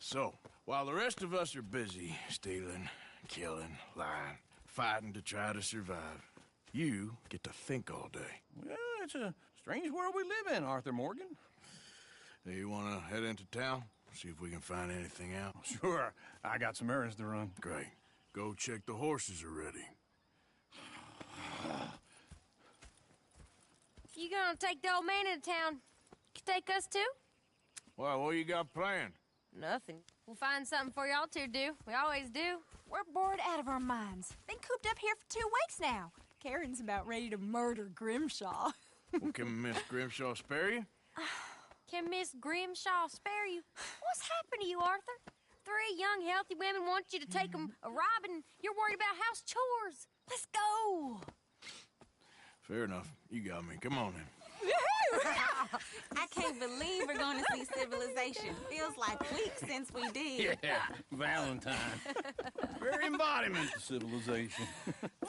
So, while the rest of us are busy stealing, killing, lying, fighting to try to survive, you get to think all day. Well, it's a strange world we live in, Arthur Morgan. Do you want to head into town? See if we can find anything out? Sure, I got some errands to run. Great. Go check the horses are ready. You gonna take the old man into town? You take us too? Well, what you got planned? Nothing. We'll find something for y'all to do. We always do. We're bored out of our minds. Been cooped up here for 2 weeks now. Karen's about ready to murder Grimshaw. Well, can Miss Grimshaw spare you? Can Miss Grimshaw spare you? What's happened to you, Arthur? 3 young, healthy women want you to take them a robbing. You're worried about house chores. Let's go. Fair enough. You got me. Come on then. I can't believe we're going to see civilization. Feels like weeks since we did. Yeah, Valentine. Very embodiment of civilization.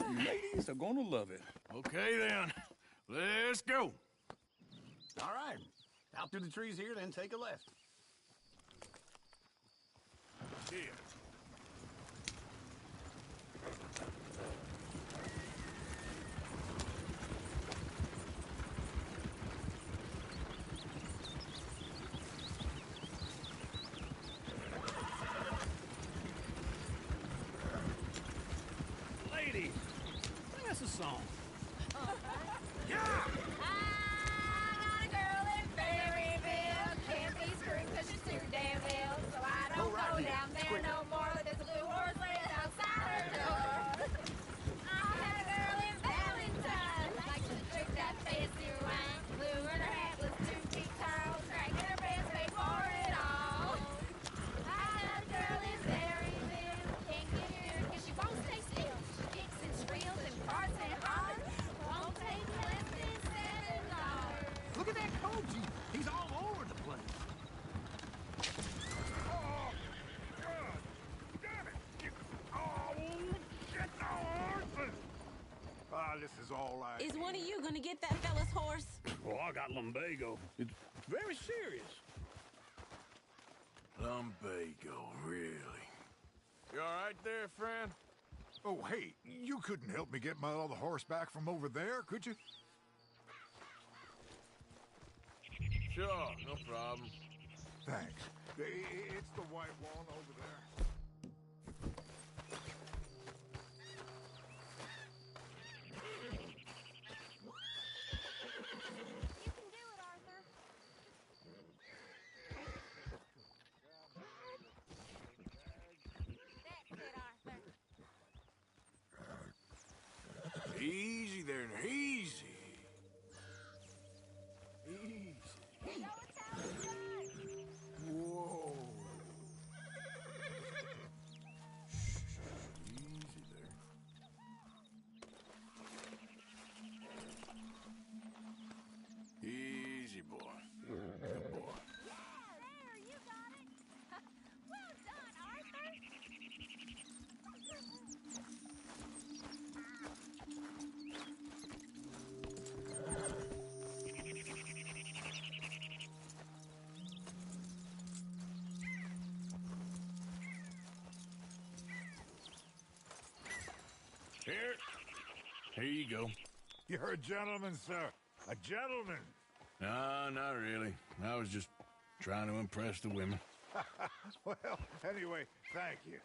You ladies are going to love it. Okay then. Let's go. All right. Out through the trees here, then take a left. Here. Ladies, sing us a song. I got a girl in Berryville. Can't be screwed 'cause she's too damn ill. So I don't go down there no more. There's a blue horse laying outside her door. I had a girl in Valentine. Like to drink that fancy wine. Blue and her hat was 2 feet tall. Dragging her breast before it all. I had a girl in Berryville. Can't get here 'cause she won't stay still. She kicks and shrills and farts and hollers. Won't take less than $7. Look at that Koji. He's all over the place. Oh, God. Damn it. Oh, get the horses. Ah, this is all right. Is one of you going to get that fella's horse? Well, I got lumbago. It's very serious. Lumbago, really? You all right there, friend? Oh, hey, you couldn't help me get my other horse back from over there, could you? Sure, no problem. Thanks. It's the white one over there. You can do it, Arthur. That's it, Arthur. Easy there, easy. Easy. You know it's how it's done. Whoa. Easy there. Easy, boy. Good boy. There, you got it. Well done, Arthur. Here you go. You're a gentleman, sir. A gentleman. No, not really. I was just trying to impress the women. Well, anyway, thank you.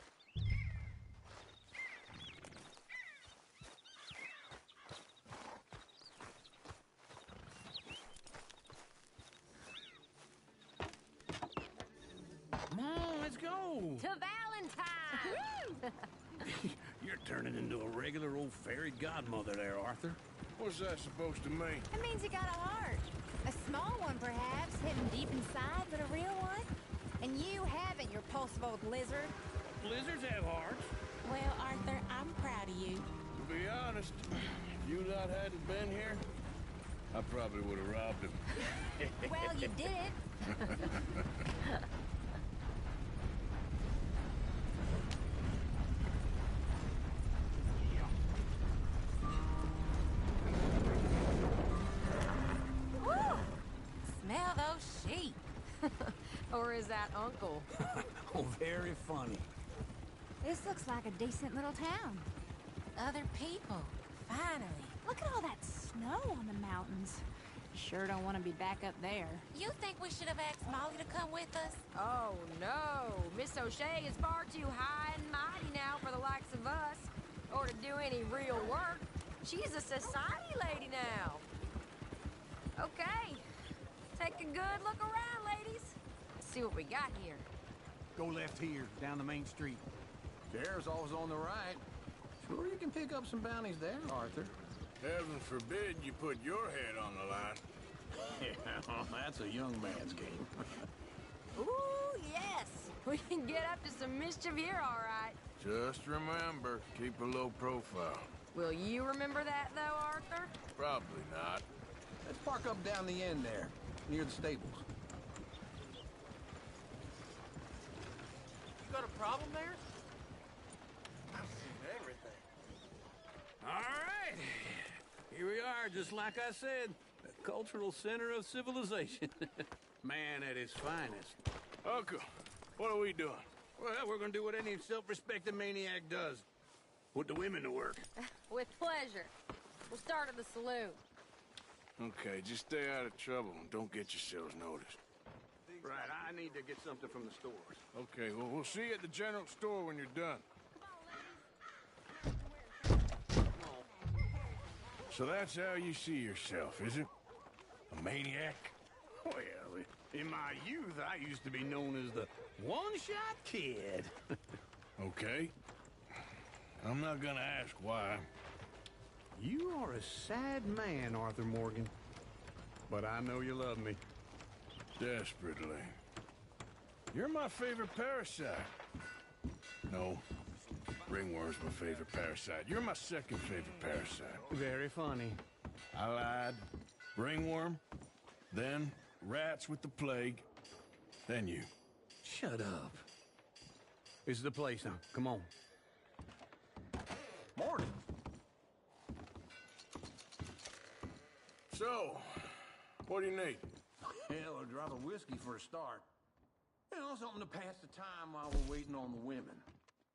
Come on, let's go. To Valentine. You're turning into a regular old fairy godmother there, Arthur. What's that supposed to mean? That means you got a heart. A small one, perhaps, hidden deep inside, but a real one. And you haven't, you repulsive old lizard. Blizzards have hearts. Well, Arthur, I'm proud of you. To be honest, if you lot hadn't been here, I probably would have robbed him. Well, you did. Woo! Smell those sheep. Or is that Uncle? Oh, very funny. This looks like a decent little town. Other people, finally. Look at all that snow on the mountains. Sure don't want to be back up there. You think we should have asked Molly to come with us? Oh, no. Miss O'Shea is far too high and mighty now for the likes of us, or to do any real work. She's a society lady now. Okay. Take a good look around, ladies. See what we got here. Go left here, down the main street. Sheriff's always on the right. Sure you can pick up some bounties there, Arthur. Heaven forbid you put your head on the line. Yeah, that's a young man's game. Ooh, yes. We can get up to some mischief here, all right. Just remember, keep a low profile. Will you remember that, though, Arthur? Probably not. Let's park up down the end there, near the stables. You got a problem there? I've seen everything. All right. Here we are, just like I said. The cultural center of civilization. Man at his finest. Uncle, what are we doing? Well, we're gonna do what any self-respecting maniac does. Put the women to work. With pleasure. We'll start at the saloon. Okay, just stay out of trouble and don't get yourselves noticed. Right, I need to get something from the stores. Okay, well, we'll see you at the general store when you're done. So that's how you see yourself, is it? A maniac? Well, in my youth, I used to be known as the one-shot kid. Okay. I'm not gonna ask why. You are a sad man, Arthur Morgan. But I know you love me. Desperately. You're my favorite parasite. No. Ringworm's my favorite parasite. You're my second favorite parasite. Very funny. I lied. Ringworm. Then rats with the plague. Then you. Shut up. This is the place now. Come on. Morning. So, what do you need? Hell, a drop of whiskey for a start. You know, something to pass the time while we're waiting on the women.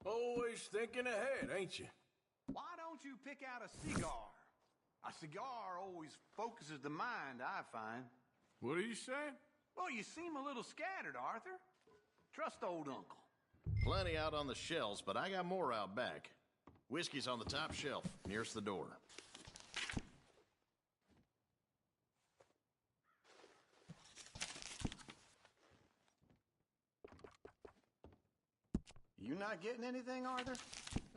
Always thinking ahead, ain't you? Why don't you pick out a cigar? A cigar always focuses the mind, I find. What are you saying? Well, you seem a little scattered, Arthur. Trust old uncle. Plenty out on the shelves, but I got more out back. Whiskey's on the top shelf, nearest the door. You not getting anything, Arthur?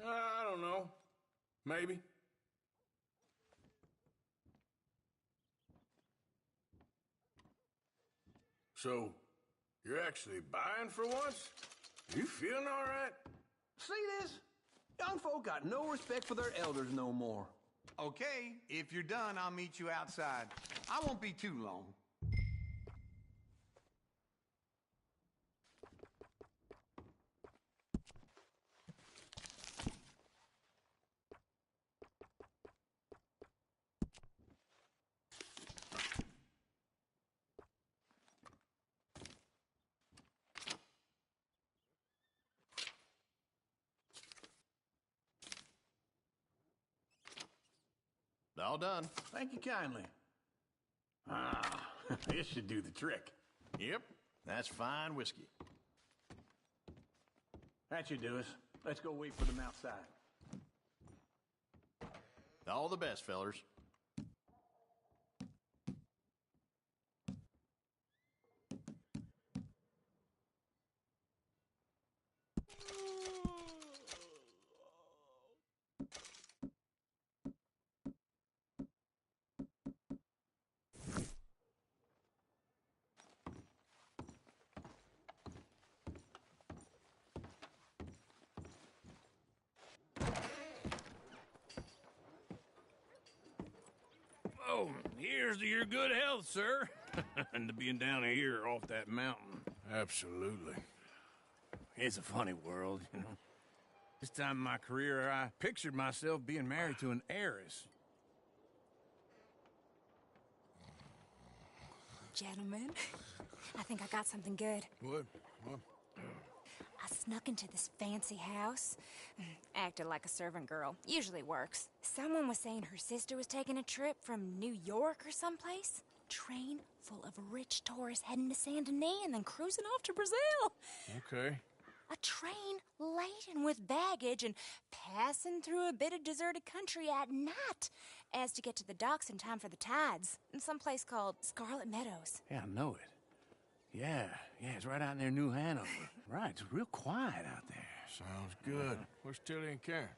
I don't know. Maybe. So, you're actually buying for once? You feeling all right? See this? Young folk got no respect for their elders no more. Okay, if you're done, I'll meet you outside. I won't be too long. All done. Thank you kindly. Ah, this should do the trick. Yep, that's fine whiskey. That should do us. Let's go wait for them outside. All the best, fellers. Oh, here's to your good health, sir. And to being down here off that mountain. Absolutely. It's a funny world, you know. This time in my career, I pictured myself being married to an heiress. Gentlemen, I think I got something good. What? I snuck into this fancy house. Acted like a servant girl. Usually works. Someone was saying her sister was taking a trip from New York or someplace. Train full of rich tourists heading to Saint Denis and then cruising off to Brazil. Okay. A train laden with baggage and passing through a bit of deserted country at night as to get to the docks in time for the tides in some place called Scarlet Meadows. Yeah, I know it. Yeah, it's right out near New Hanover. Right, it's real quiet out there. Sounds good. Where's Tilly and Karen?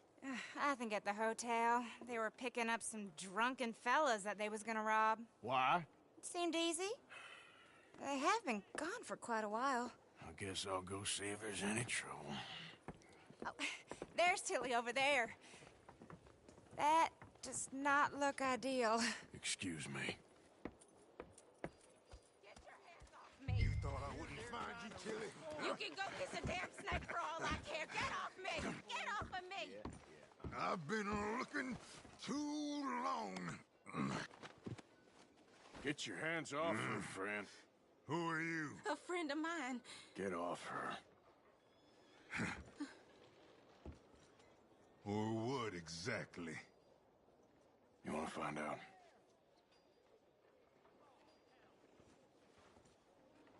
I think at the hotel. They were picking up some drunken fellas that they was gonna rob. Why? It seemed easy. They have been gone for quite a while. I guess I'll go see if there's any trouble. Oh, there's Tilly over there. That does not look ideal. Excuse me. Get your hands off me. You thought I wouldn't find you, Tilly? You can go kiss a damn snake for all I care. Get off me! Get off of me! I've been looking too long. Get your hands off her, friend. Who are you? A friend of mine. Get off her. Or what exactly? You want to find out?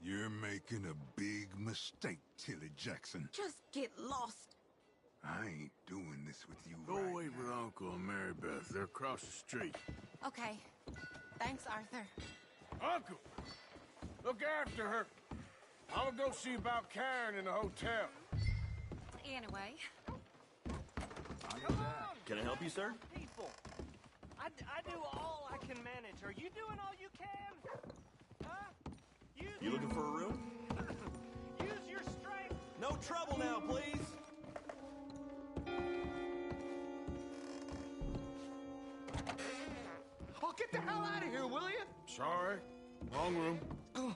You're making a big mistake, Tilly Jackson. Just get lost. I ain't doing this with you Go right wait now. with Uncle and Mary Beth. They're across the street. Okay. Thanks, Arthur. Uncle! Look after her. I'm gonna go see about Karen in the hotel. Anyway. Can I help you, sir? People. I do all I can manage. Are you doing all you can? Huh? You looking for a room? Use your strength. No trouble now, please. Oh, get the hell out of here, will you? Sorry. Wrong room. I'm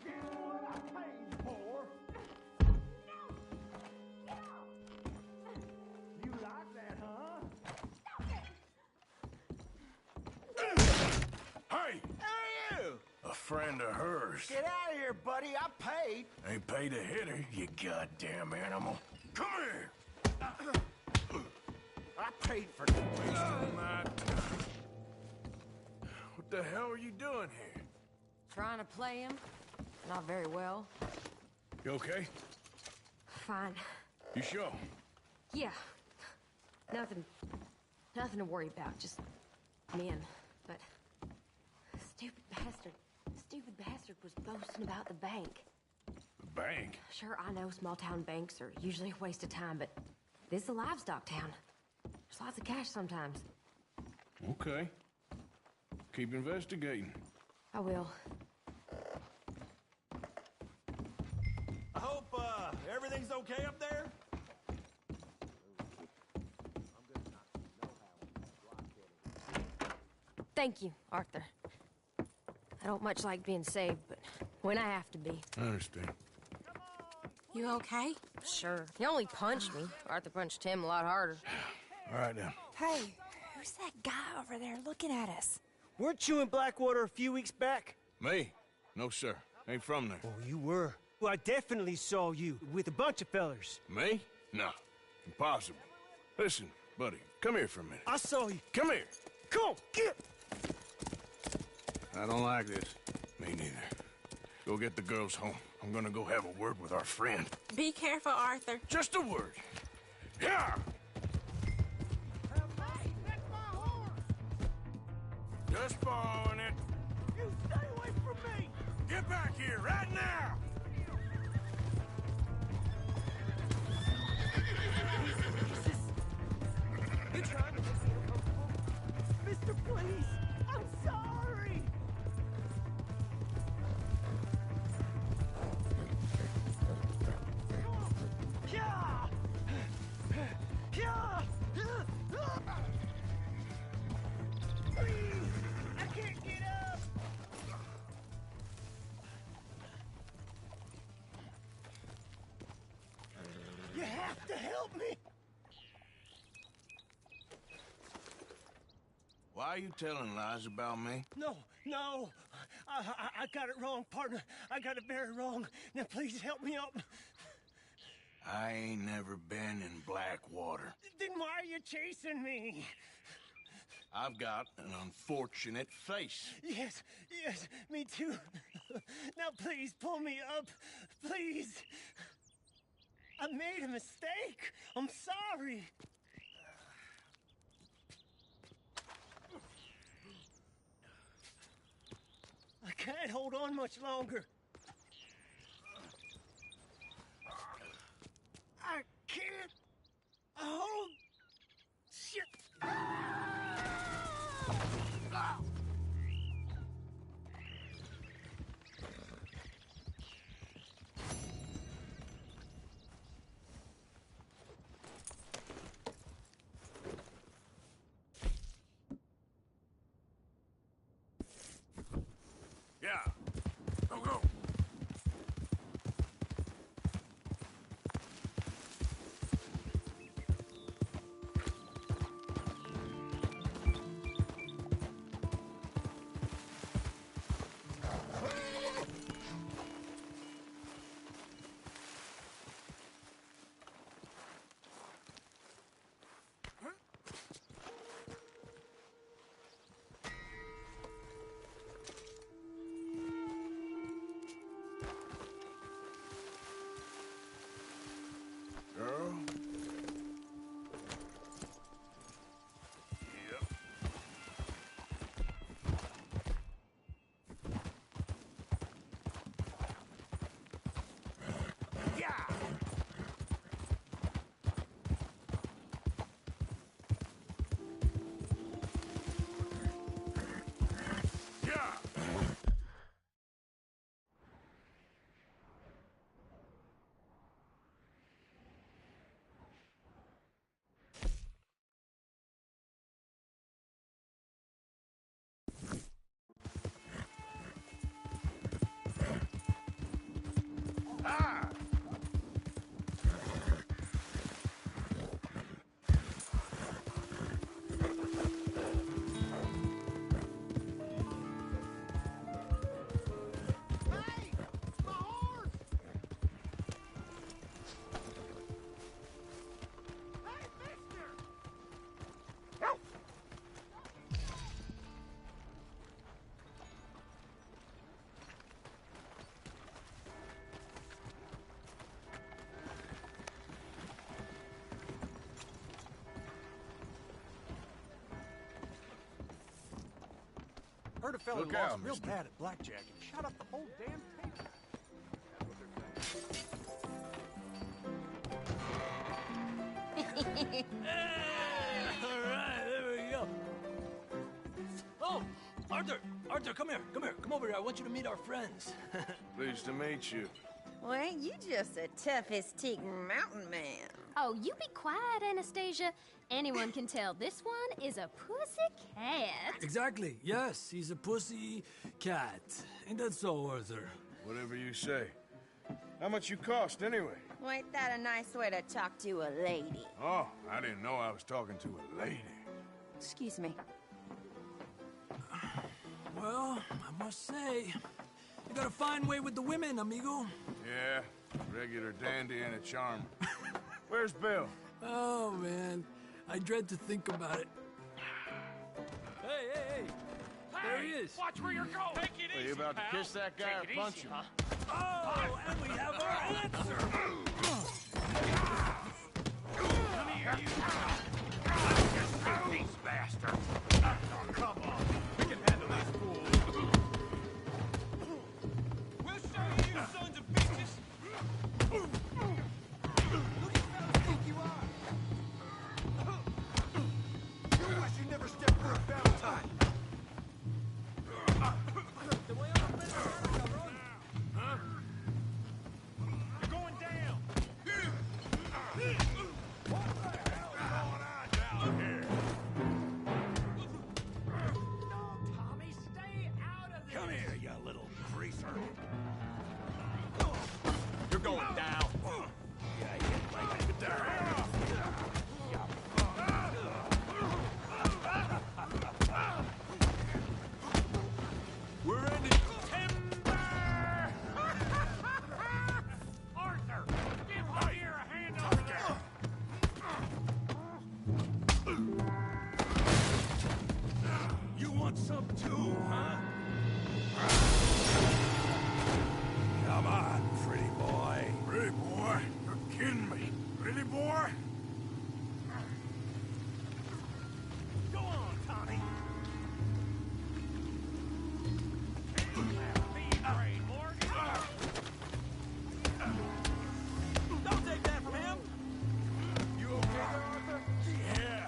getting what I paid for. You like that, huh? Hey! Who are you? A friend of hers. Get out of here, buddy. I paid. Ain't paid to hit her, you goddamn animal. Come here! I paid for Wasting my time. What the hell are you doing here? Trying to play him. Not very well. You okay? Fine. You sure? Yeah. Nothing to worry about. Just men. But stupid bastard was boasting about the bank. The bank? Sure, I know small town banks are usually a waste of time, but this is a livestock town. There's lots of cash sometimes. Okay. Keep investigating. I will. I hope, everything's okay up there? Thank you, Arthur. I don't much like being saved, but when I have to be. I understand. You okay? Sure. He only punched me. Arthur punched him a lot harder. All right, now. Hey, who's that guy over there looking at us? Weren't you in Blackwater a few weeks back? Me? No, sir. Ain't from there. Oh, you were. Well, I definitely saw you with a bunch of fellers. Me? No. Impossible. Listen, buddy, come here for a minute. I saw you. Come here. Come on, get! I don't like this. Me neither. Go get the girls home. I'm gonna go have a word with our friend. Be careful, Arthur. Just a word. Yeah! Just borrowing it. You stay away from me! Get back here right now! You're trying to make me uncomfortable. Mister, please! I'm sorry! Yeah! Yeah! Please! I can't get up! You have to help me! Are you telling lies about me? No, no. I got it wrong, partner. I got it very wrong. Now, please help me up. I ain't never been in Blackwater. Then why are you chasing me? I've got an unfortunate face. Yes, me too. Now, please, pull me up. Please. I made a mistake. I'm sorry. I can't hold on much longer. I can't hold... Shit! Yeah. Go. Girl? Yep. Yeah! Yeah! Ah! Heard a fella Look lost out, real mister. bad at blackjack and shot up the whole damn table. All right, there we go. Oh, Arthur, come here. Come over here. I want you to meet our friends. Pleased to meet you. Well, ain't you just the toughest teak mountain man? Oh, you be quiet, Anastasia. Anyone can tell this one is a pussy cat. Exactly. Yes, he's a pussy cat. Ain't that so, Arthur? Whatever you say. How much you cost, anyway? Well, ain't that a nice way to talk to a lady? Oh, I didn't know I was talking to a lady. Excuse me. Well, I must say, you got a fine way with the women, amigo. Yeah, regular dandy and a charmer. Where's Bill? Oh, man. I dread to think about it. Hey! There he is. Watch where you're going. Take it Are you about to kiss that guy or punch him? Oh, and we have our answer. Come here, you. These bastards. Oh, come on. We can handle these fools. We'll show you, you sons of bitches. Who do you fellas think you are? You wish you never stepped through a Valentine. You're going down. What the hell is going on down here? No, Tommy, stay out of this. Come here, you little greaser. You're going down. Yeah, you like it. Get the hell off. want some too, huh? Come on, pretty boy. Pretty boy? You're kidding me. Pretty boy? Go on, Tommy. Don't take that from him. You okay there, Arthur? Yeah.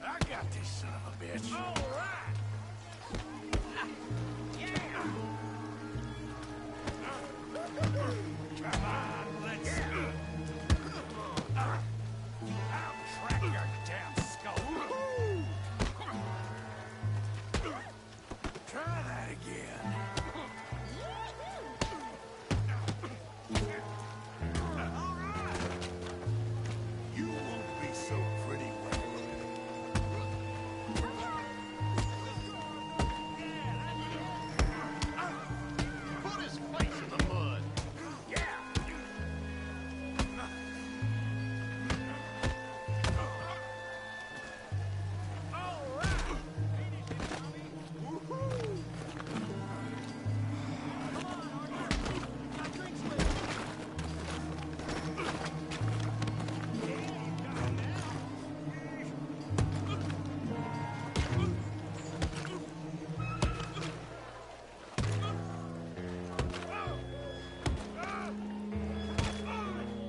I got this son of a bitch. All right. Come on, let's go. I'll crack your damn skull. Try that again. All right. You won't be so pretty well. Put his face in the mud.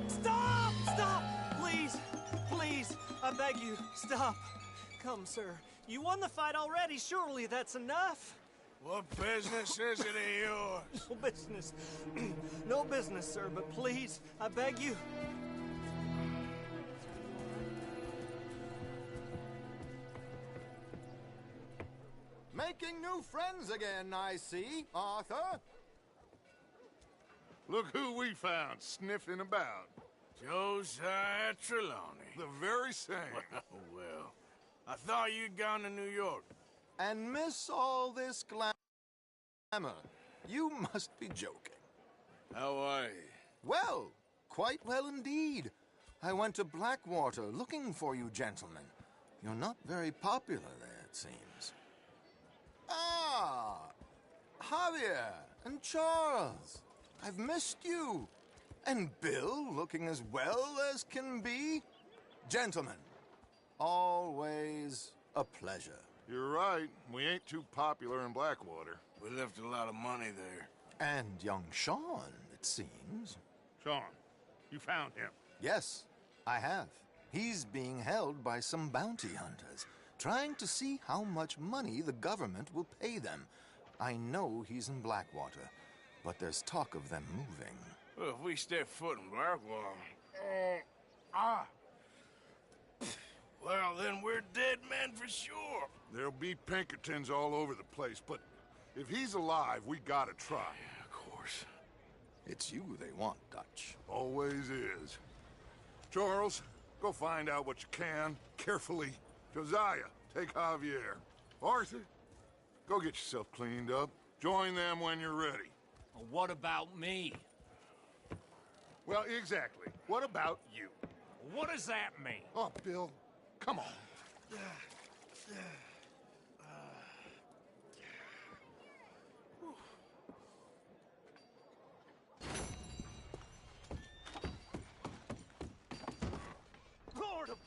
Stop! Stop! Please! Please! I beg you, stop. Come, sir. You won the fight already. Surely that's enough. What business is it of yours? No business. No business, sir, but please, I beg you. Making new friends again, I see, Arthur. Look who we found sniffing about. Josiah Trelawney. The very same. Well, I thought you'd gone to New York. And miss all this glamour. You must be joking. How are you? Well, quite well indeed. I went to Blackwater looking for you gentlemen. You're not very popular there, it seems. Ah, Javier and Charles. I've missed you. And Bill looking as well as can be. Gentlemen, always a pleasure. You're right. We ain't too popular in Blackwater. We left a lot of money there. And young Sean, it seems. Sean, you found him. Yes, I have. He's being held by some bounty hunters, trying to see how much money the government will pay them. I know he's in Blackwater, but there's talk of them moving. Well, if we step foot in Blackwater... Well, then we're dead men for sure. There'll be Pinkertons all over the place, but if he's alive, we gotta try. Yeah, of course. It's you they want, Dutch. Always is. Charles, go find out what you can, carefully. Josiah, take Javier. Arthur, go get yourself cleaned up. Join them when you're ready. Well, what about me? Well, exactly. What about you? What does that mean? Oh, Bill, come on. Lord of...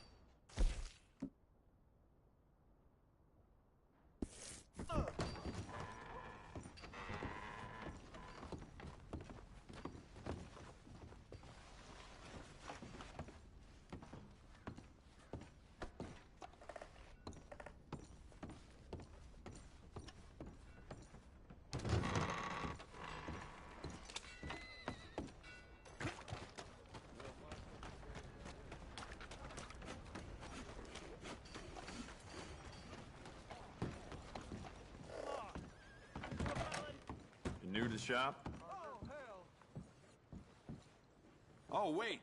New to the shop? Oh, wait.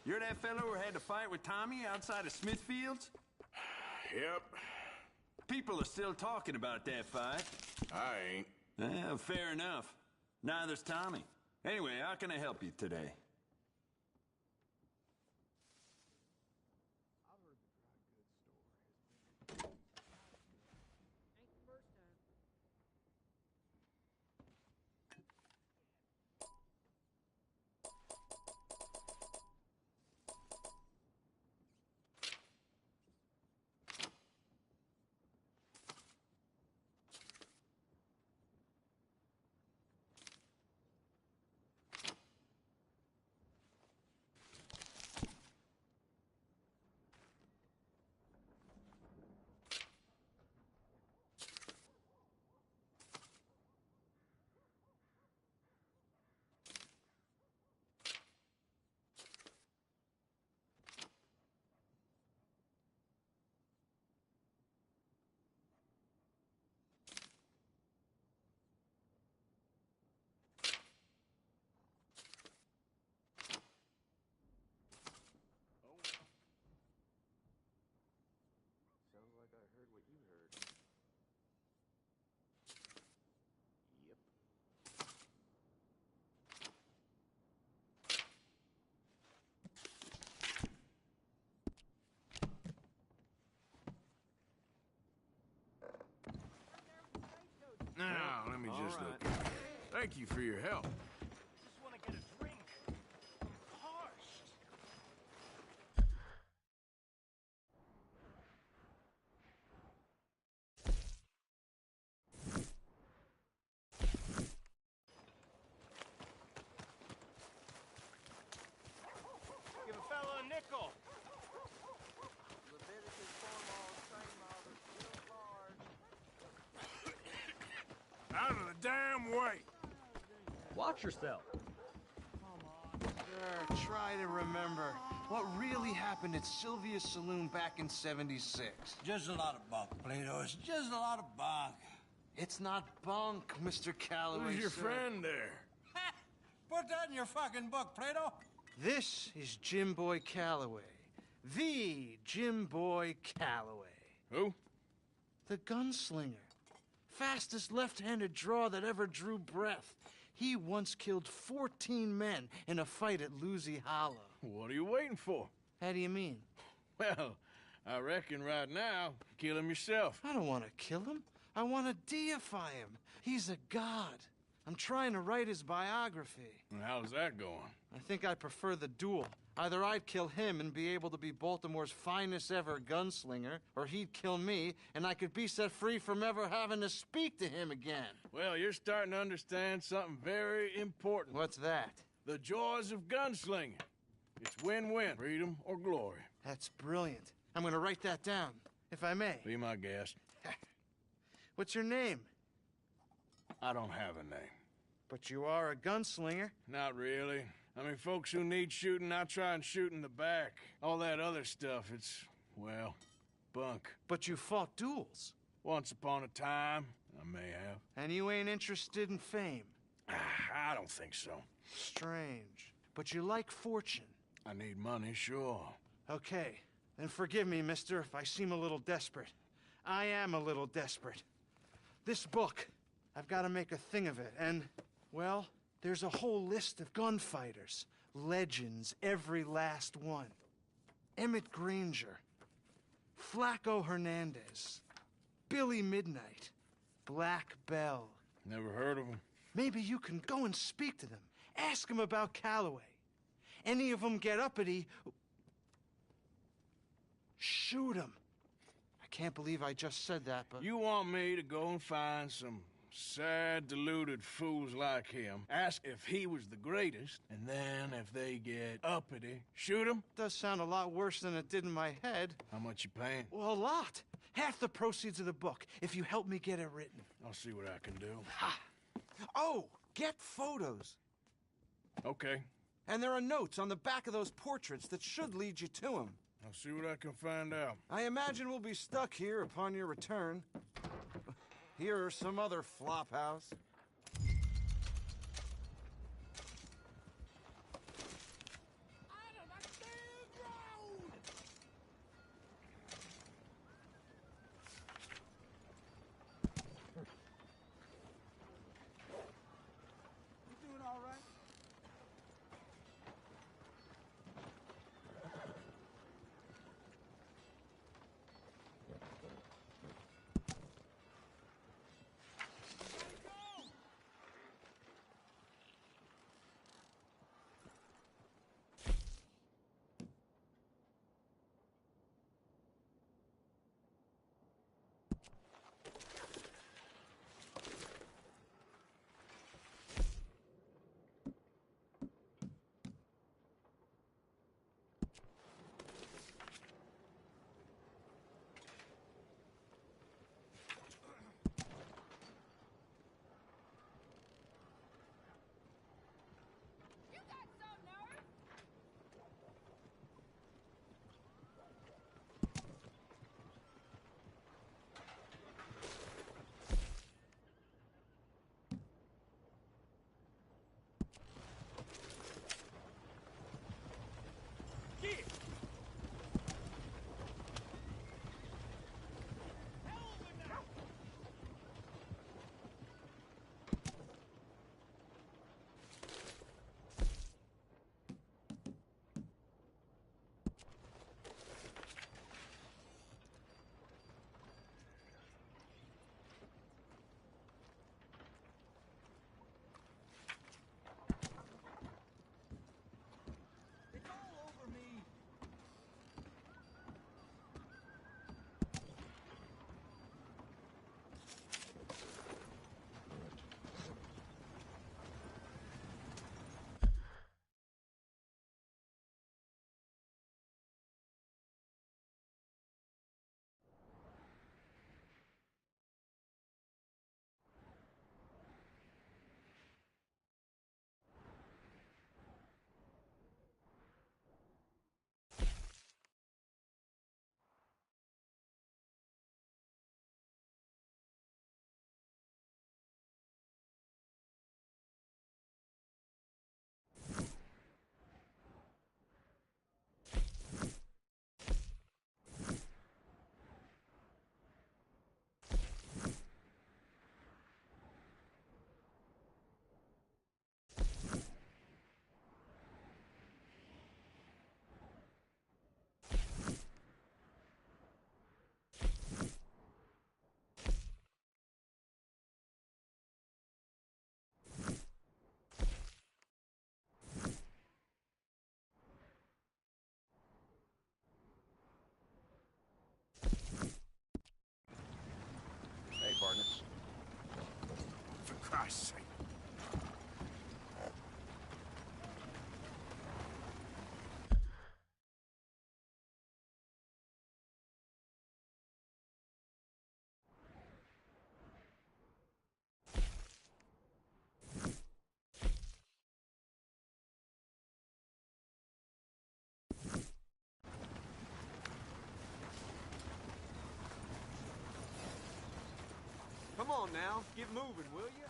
You're that fellow who had to fight with Tommy outside of Smithfield's? Yep. People are still talking about that fight. I ain't. Fair enough. Neither's Tommy. Anyway, how can I help you today? thank you for your help. Just want to get a drink. I'm parched. Give a fellow a nickel. Out of the damn way! Watch yourself. Sir, try to remember what really happened at Sylvia's Saloon back in '76. Just a lot of bunk, Plato. It's just a lot of bunk. It's not bunk, Mr. Calloway. Who's your sir. friend there? Put that in your fucking book, Plato. This is Jim Boy Calloway. The Jim Boy Calloway. Who? The gunslinger. Fastest left-handed draw that ever drew breath. He once killed 14 men in a fight at Lucy Hollow. What are you waiting for? How do you mean? Well, I reckon right now, kill him yourself. I don't want to kill him. I want to deify him. He's a god. I'm trying to write his biography. And how's that going? I think I prefer the duel. Either I'd kill him and be able to be Baltimore's finest ever gunslinger, or he'd kill me and I could be set free from ever having to speak to him again. Well, you're starting to understand something very important. What's that? The joys of gunslinging. It's win-win, freedom or glory. That's brilliant. I'm going to write that down, if I may. Be my guest. What's your name? I don't have a name. But you are a gunslinger. Not really. I mean, folks who need shooting, I try and shoot in the back. All that other stuff, it's, well, bunk. But you fought duels. Once upon a time, I may have. And you ain't interested in fame. I don't think so. Strange. But you like fortune. I need money, sure. Okay. Then forgive me, mister, if I seem a little desperate. I am a little desperate. This book, I've got to make a thing of it, and, well, there's a whole list of gunfighters. Legends, every last one. Emmett Granger, Flaco Hernandez, Billy Midnight, Black Bell. Never heard of them. Maybe you can go and speak to them. Ask them about Calloway. Any of them get uppity, shoot them. I can't believe I just said that, but... You want me to go and find some sad, deluded fools like him, ask if he was the greatest, and then if they get uppity, shoot him? Does sound a lot worse than it did in my head. How much you paying? Well, a lot. Half the proceeds of the book, if you help me get it written. I'll see what I can do. Ha! Oh, get photos. Okay. And there are notes on the back of those portraits that should lead you to him. I'll see what I can find out. I imagine we'll be stuck here upon your return. Here are some other flophouse. You doing all right? Christ's sake. Come on now, get moving, will you?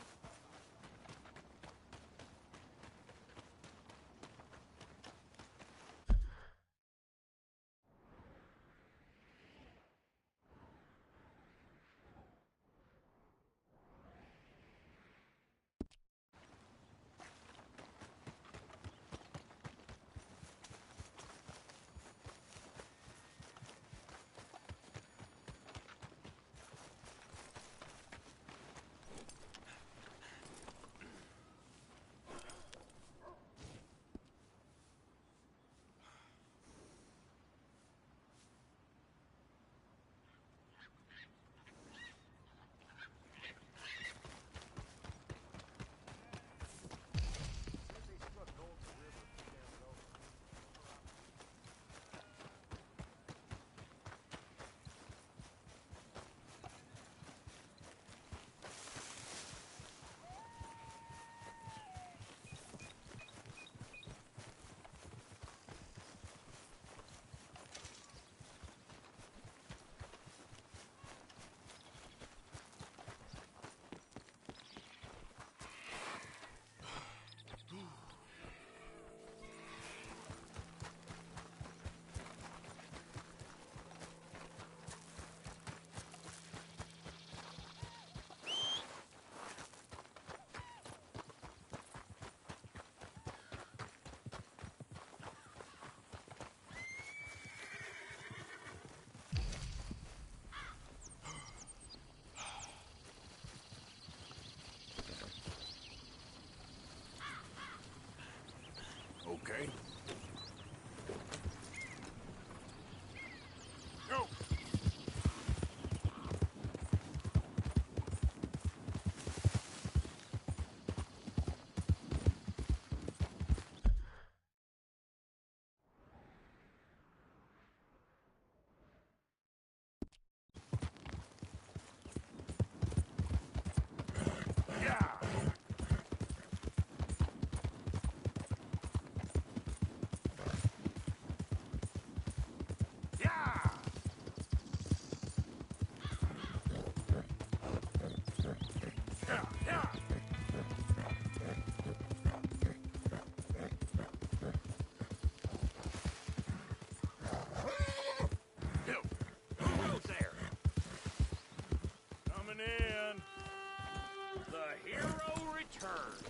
Okay. Go! Coming in. The hero returns.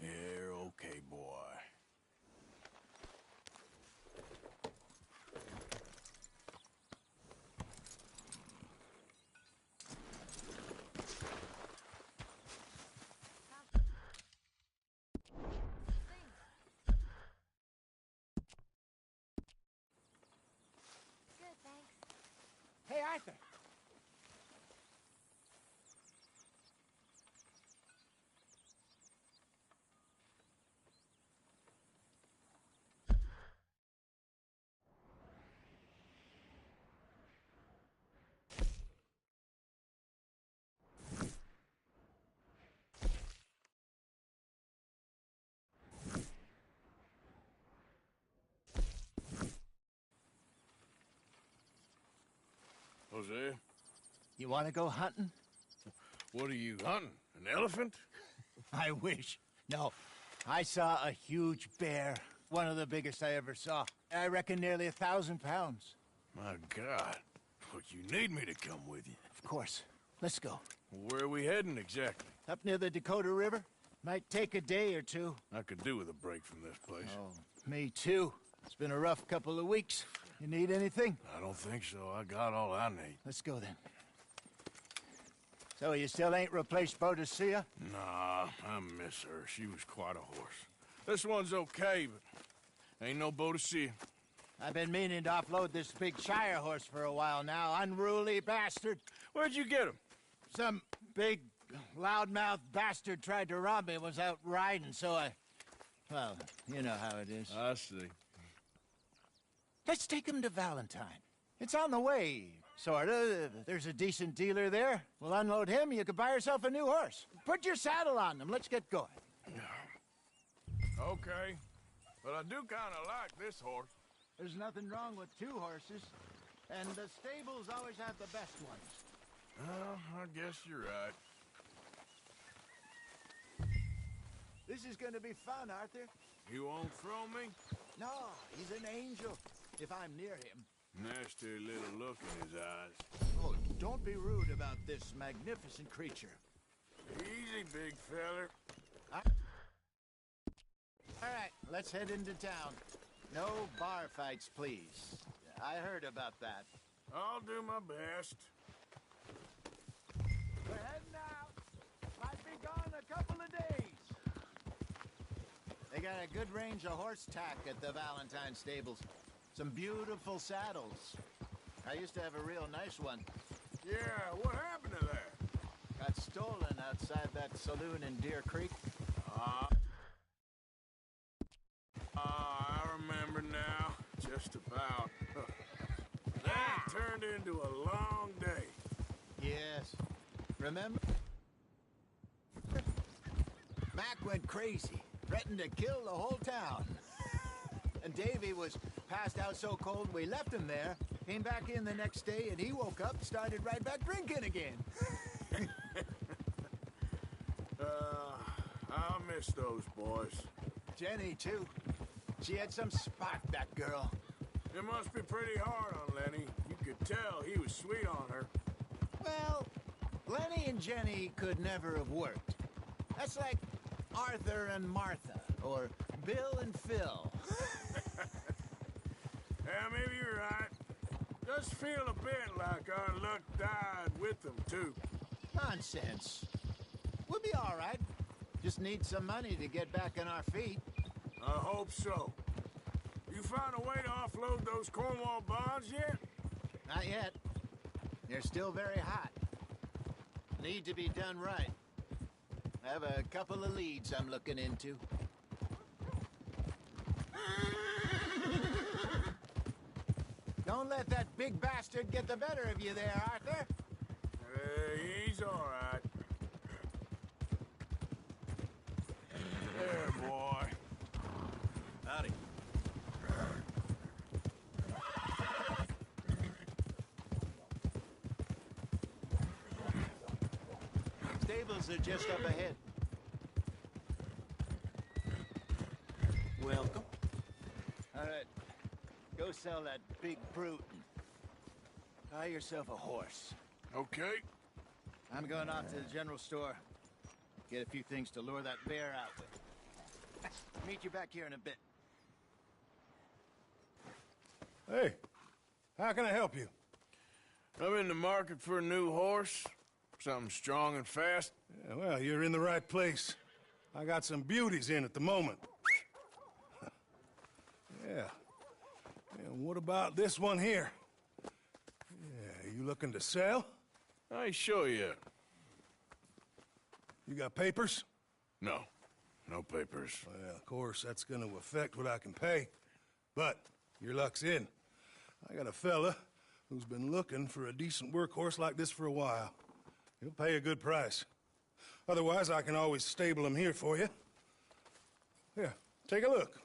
You're okay, boy. Good, thanks. Hey, Arthur. Jose, You want to go hunting? what are you hunting? An elephant? I wish. No, I saw a huge bear one of the biggest I ever saw. I reckon nearly 1,000 pounds. My God. But you need me to come with you. Of course. Let's go. Where are we heading exactly? Up near the Dakota River. Might take a day or two. I could do with a break from this place. Oh, me too. It's been a rough couple of weeks. You need anything? I don't think so. I got all I need. Let's go then. So you still ain't replaced Boadicea? Nah, I miss her. She was quite a horse. This one's okay, but ain't no Boadicea. I've been meaning to offload this big Shire horse for a while now. Unruly bastard. Where'd you get him? Some big, loudmouth bastard tried to rob me and was out riding, so I... Well, you know how it is. I see. Let's take him to Valentine. It's on the way, sorta. There's a decent dealer there. We'll unload him, you can buy yourself a new horse. Put your saddle on them, let's get going. Okay, but I do kinda like this horse. There's nothing wrong with two horses, and the stables always have the best ones. Well, I guess you're right. This is gonna be fun, Arthur. You won't throw me? No, he's an angel, if I'm near him. Nasty little look in his eyes. Oh, don't be rude about this magnificent creature. Easy, big feller. All right, let's head into town. No bar fights, please. I heard about that. I'll do my best. We're heading out. Might be gone a couple of days. They got a good range of horse tack at the Valentine stables. Some beautiful saddles. I used to have a real nice one. Yeah, what happened to that? Got stolen outside that saloon in Deer Creek. I remember now. Just about. That turned into a long day. Yes. Remember? Mac went crazy, threatened to kill the whole town. And Davy was passed out so cold we left him there, came back in the next day, and he woke up and started right back drinking again. I'll miss those boys. Jenny, too. She had some spark, that girl. It must be pretty hard on Lenny. You could tell he was sweet on her. Well, Lenny and Jenny could never have worked. That's like Arthur and Martha, or Bill and Phil. Yeah, maybe you're right. Does feel a bit like our luck died with them, too. Nonsense. We'll be all right. Just need some money to get back on our feet. I hope so. You found a way to offload those Cornwall bonds yet? Not yet. They're still very hot. Need to be done right. I have a couple of leads I'm looking into. Don't let that big bastard get the better of you there, Arthur. He's all right. There, boy. Howdy. Stables are just up ahead. Welcome. All right. Go sell that big brute and buy yourself a horse. Okay. I'm going off to the general store. Get a few things to lure that bear out with. Meet you back here in a bit. Hey, how can I help you? I'm in the market for a new horse. Something strong and fast. Yeah, well, you're in the right place. I got some beauties in at the moment. Yeah. And what about this one here? Yeah, you looking to sell? I ain't sure yet. You got papers? No. No papers. Well, of course, that's gonna affect what I can pay. But your luck's in. I got a fella who's been looking for a decent workhorse like this for a while. He'll pay a good price. Otherwise, I can always stable him here for you. Here, take a look.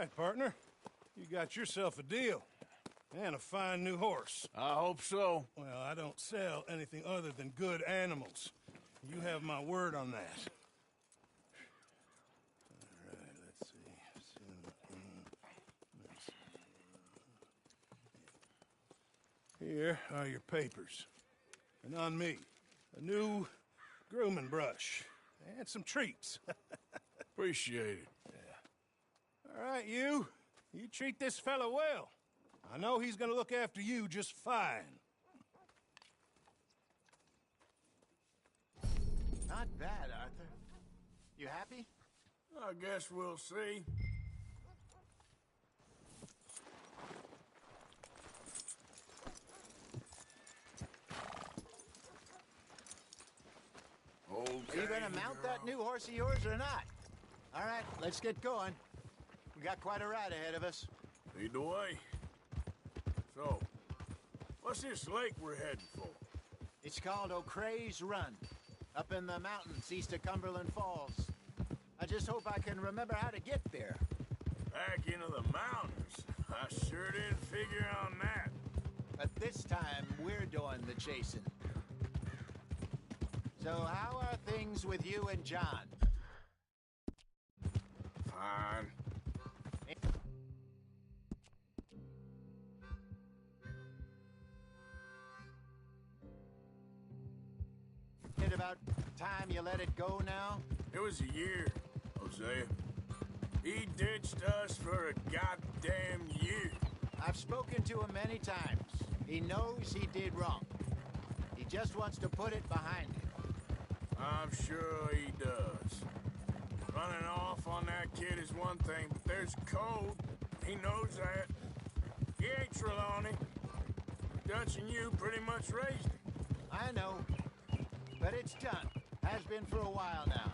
right, partner. You got yourself a deal. And a fine new horse. I hope so. Well, I don't sell anything other than good animals. You have my word on that. All right, let's see. Here are your papers. And on me, a new grooming brush. And some treats. Appreciate it. Yeah. All right, you. You treat this fella well. I know he's gonna look after you just fine. Not bad, Arthur. You happy? I guess we'll see. Okay. Are you gonna mount that new horse of yours or not? All right, let's get going. We got quite a ride ahead of us. Lead the way. So, what's this lake we're heading for? It's called O'Creagh's Run, up in the mountains east of Cumberland Falls. I just hope I can remember how to get there. Back into the mountains? I sure didn't figure on that. But this time, we're doing the chasing. So how are things with you and John? Fine. It's about time you let it go now? It was a year, Hosea. He ditched us for a goddamn year. I've spoken to him many times. He knows he did wrong. He just wants to put it behind him. I'm sure he does. Running off on that kid is one thing, but there's code. He knows that. He ain't Trelawney. Dutch and you pretty much raised him. I know. But it's done. Has been for a while now.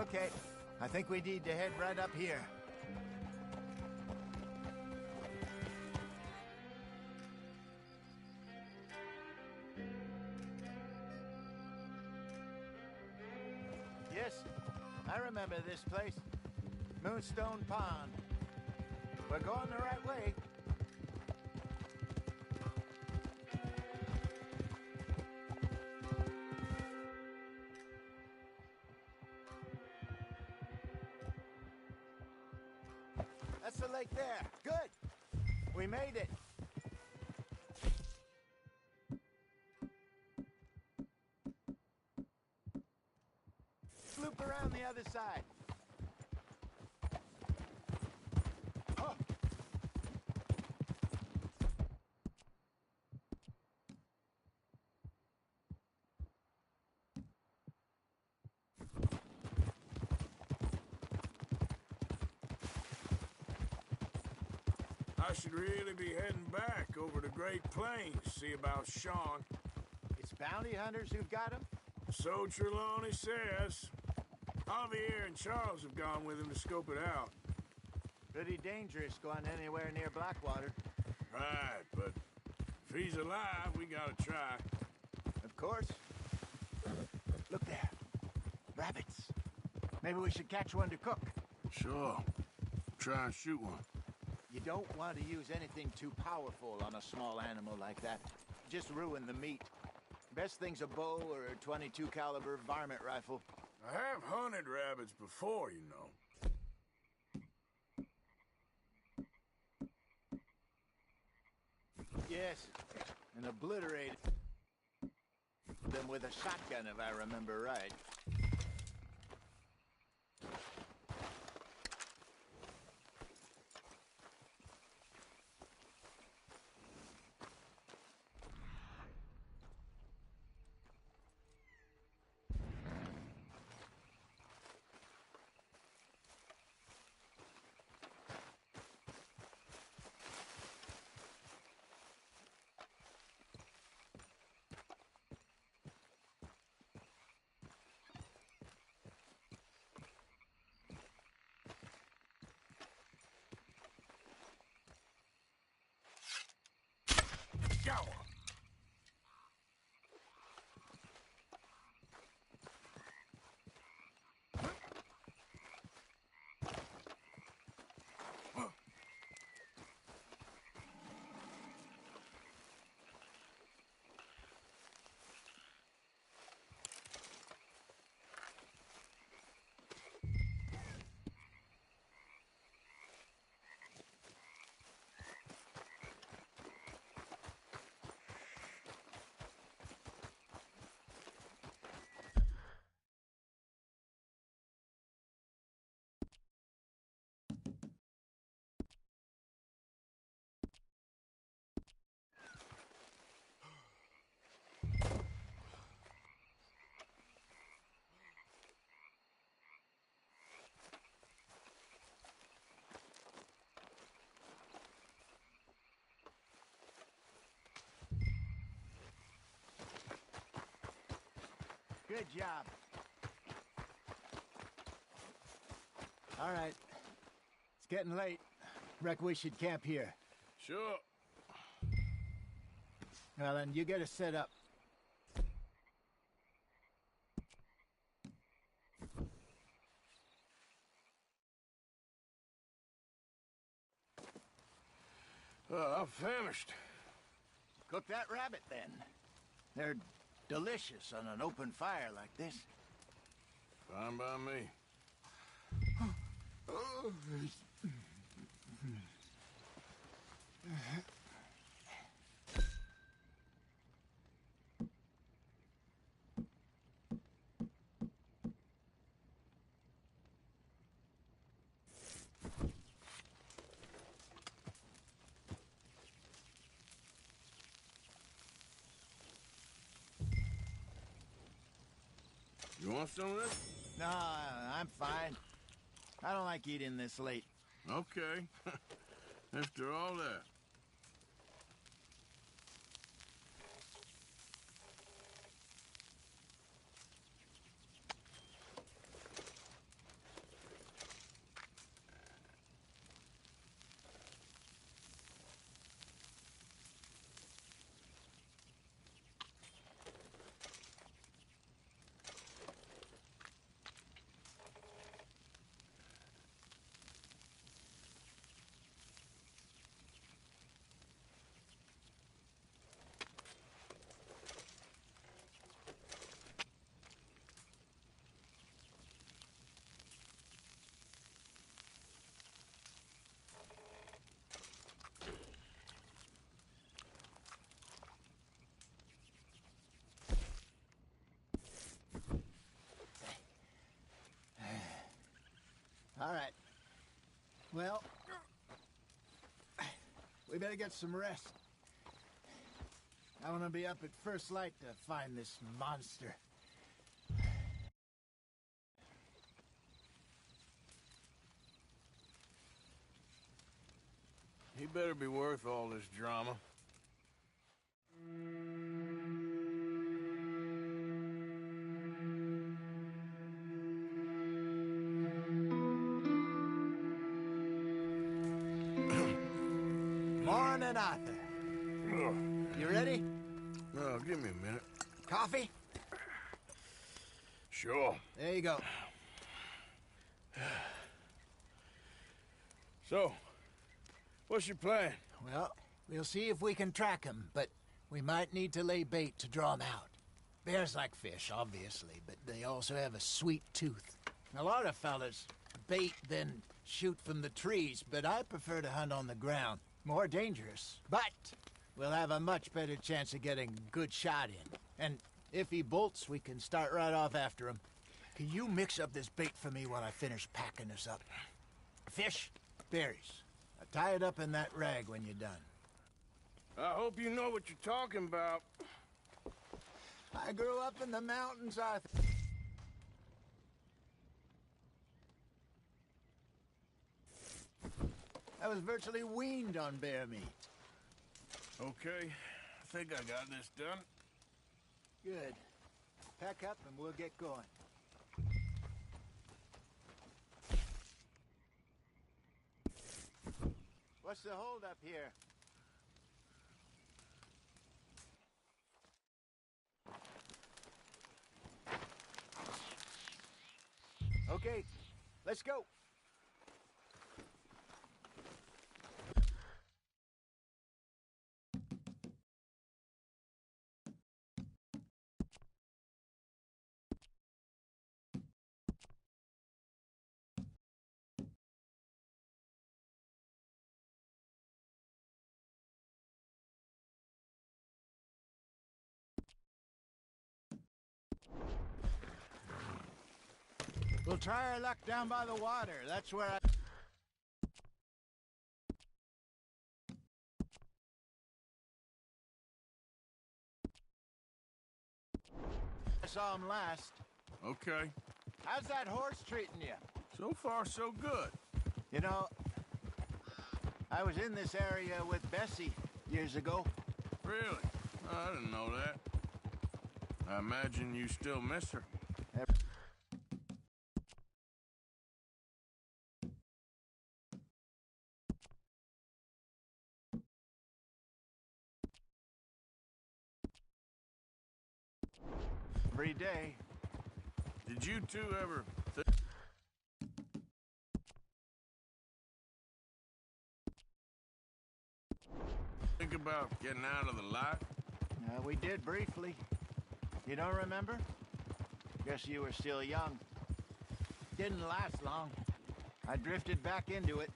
Okay, I think we need to head right up here. Yes, I remember this place. Moonstone Pond. We're going the right way. That's the lake there. Good. We made it. Loop around the other side. Oh. I should really be heading back over the Great Plains, see about Sean. It's bounty hunters who've got him? So Trelawney says. Javier and Charles have gone with him to scope it out. Pretty dangerous going anywhere near Blackwater. Right, but if he's alive, we gotta try. Of course. Look there. Rabbits. Maybe we should catch one to cook. Sure. Try and shoot one. You don't want to use anything too powerful on a small animal like that. Just ruin the meat. Best thing's a bow or a .22 caliber varmint rifle. I have hunted rabbits before, you know. Yes, and obliterated them with a shotgun, if I remember right. Good job. All right. It's getting late. Reckon we should camp here. Sure. Well, then, you get us set up. I'm famished. Cook that rabbit, then. They're delicious on an open fire like this. Fine by me. You want some of this? No, I'm fine. I don't like eating this late. Okay. After all that. All right. Well, we better get some rest. I want to be up at first light to find this monster. He better be worth all this drama. Morning, Arthur. You ready? No, give me a minute. Coffee? Sure. There you go. So, what's your plan? Well, we'll see if we can track him, but we might need to lay bait to draw him out. Bears like fish, obviously, but they also have a sweet tooth. A lot of fellas bait, then shoot from the trees, but I prefer to hunt on the ground. More dangerous, but we'll have a much better chance of getting a good shot in. And if he bolts, we can start right off after him. Can you mix up this bait for me while I finish packing this up? Fish, berries. Tie it up in that rag when you're done. I hope you know what you're talking about. I grew up in the mountains, Arthur. I was virtually weaned on bear meat. Okay, I think I got this done. Good. Pack up and we'll get going. What's the holdup here? Okay, let's go. We'll try our luck down by the water. That's where I saw him last. Okay. How's that horse treating you? So far, so good. You know, I was in this area with Bessie years ago. Really? I didn't know that. I imagine you still miss her. Every day. Did you two ever think about getting out of the life? We did briefly. You don't remember? Guess you were still young. Didn't last long. I drifted back into it.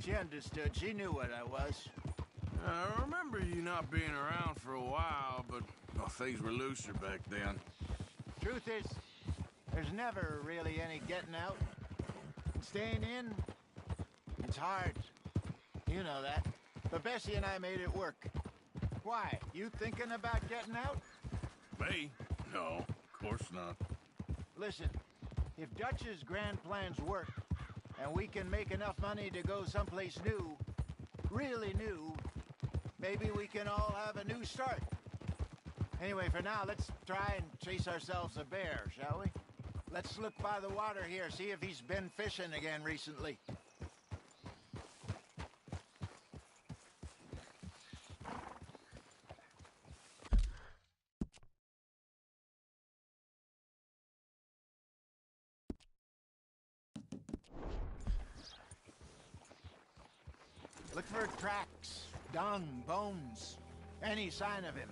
She understood. She knew what I was. I remember you not being around for a while, but well, things were looser back then. Truth is, there's never really any getting out. Staying in, it's hard. You know that. But Bessie and I made it work. Why? You thinking about getting out? Me? No, of course not. Listen, if Dutch's grand plans work, and we can make enough money to go someplace new, really new, maybe we can all have a new start. Anyway, for now, let's try and chase ourselves a bear, shall we? Let's look by the water here, see if he's been fishing again recently. Look for tracks, dung, bones, any sign of him.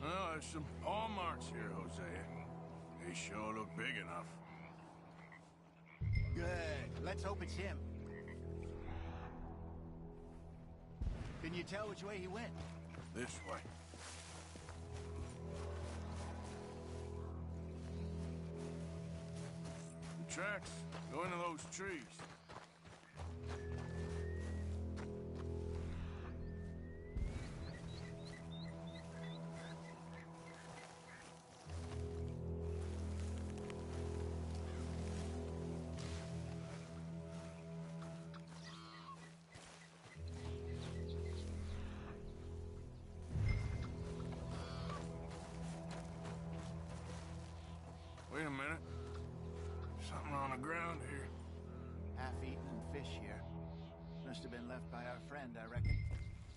Well, there's some paw marks here, Hosea. They sure look big enough. Good. Let's hope it's him. Can you tell which way he went? This way. The tracks go into those trees. Wait a minute. Something on the ground here. Half-eaten fish here. Must have been left by our friend, I reckon.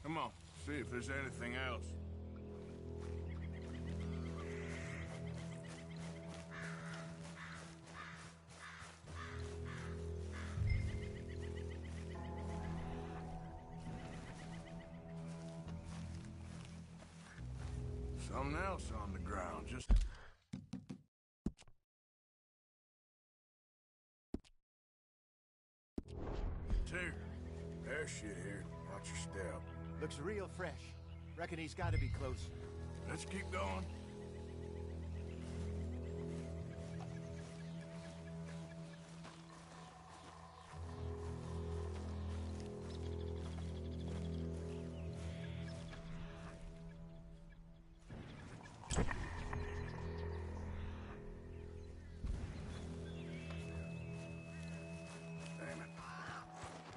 Come on, see if there's anything else. Something else on the ground, just... Here. There's shit here. Watch your step. Looks real fresh. Reckon he's got to be close. Let's keep going.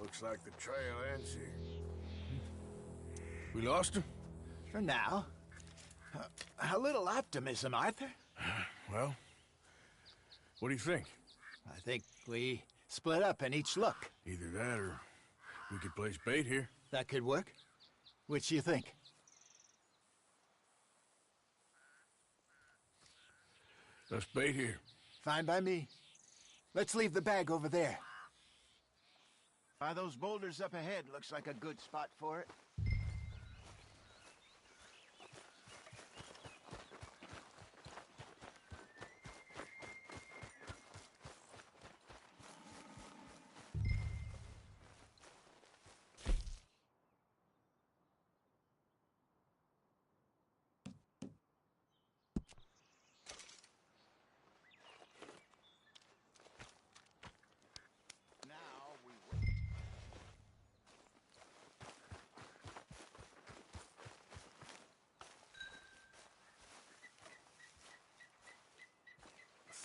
Looks like the trail ends here. We lost him? For now. A little optimism, Arthur. Well, what do you think? I think we split up and each look. Either that or we could place bait here. That could work. Which do you think? Let's bait here. Fine by me. Let's leave the bag over there. By those boulders up ahead, looks like a good spot for it.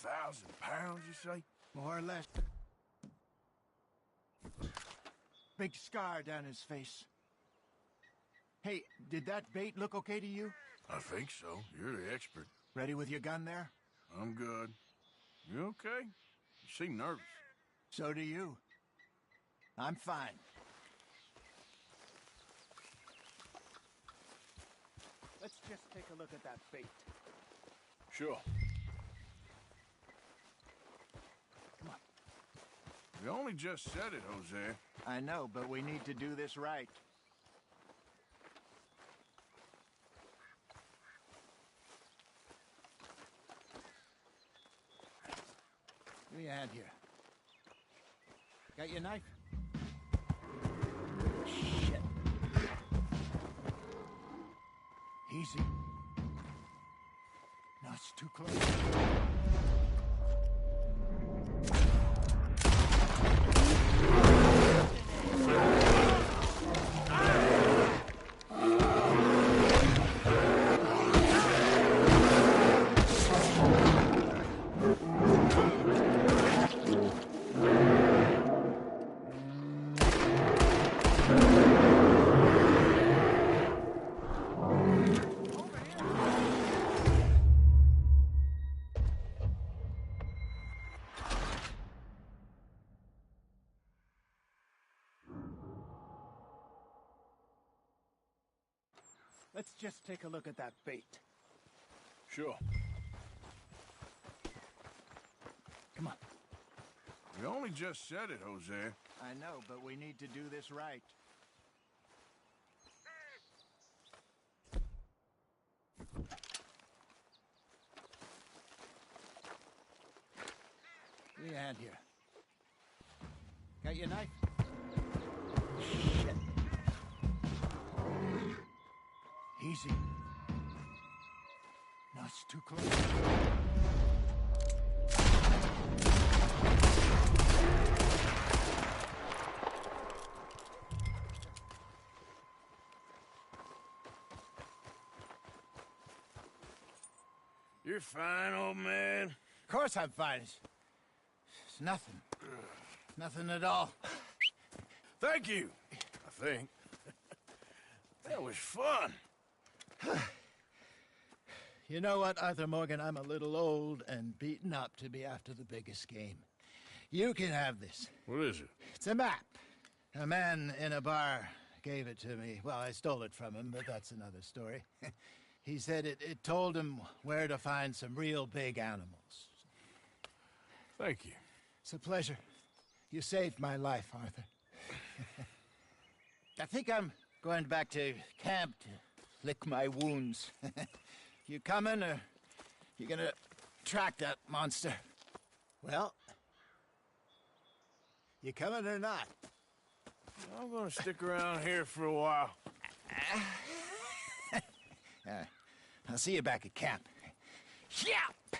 £1,000, you say? More or less. Big scar down his face. Hey, did that bait look okay to you? I think so. You're the expert. Ready with your gun there? I'm good. You okay? You seem nervous. So do you. I'm fine. Let's just take a look at that bait. Sure. Come on. You only just said it, Jose. I know, but we need to do this right. Give me a hand here. Got your knife? Shit. Easy. No, it's too close. Let's just take a look at that bait. Sure. Come on. You only just said it, Jose. I know, but we need to do this right. Give me a hand here. Got your knife? Shit. Easy. No, it's too close. You're fine, old man. Of course I'm fine. It's nothing. Nothing at all. Thank you, I think. That was fun. You know what, Arthur Morgan? I'm a little old and beaten up to be after the biggest game. You can have this. What is it? It's a map. A man in a bar gave it to me. Well, I stole it from him, but that's another story. He said it told him where to find some real big animals. Thank you. It's a pleasure. You saved my life, Arthur. I think I'm going back to camp to lick my wounds. You coming, or you gonna track that monster? Well, you coming or not? I'm gonna stick around here for a while. I'll see you back at camp. Yeah!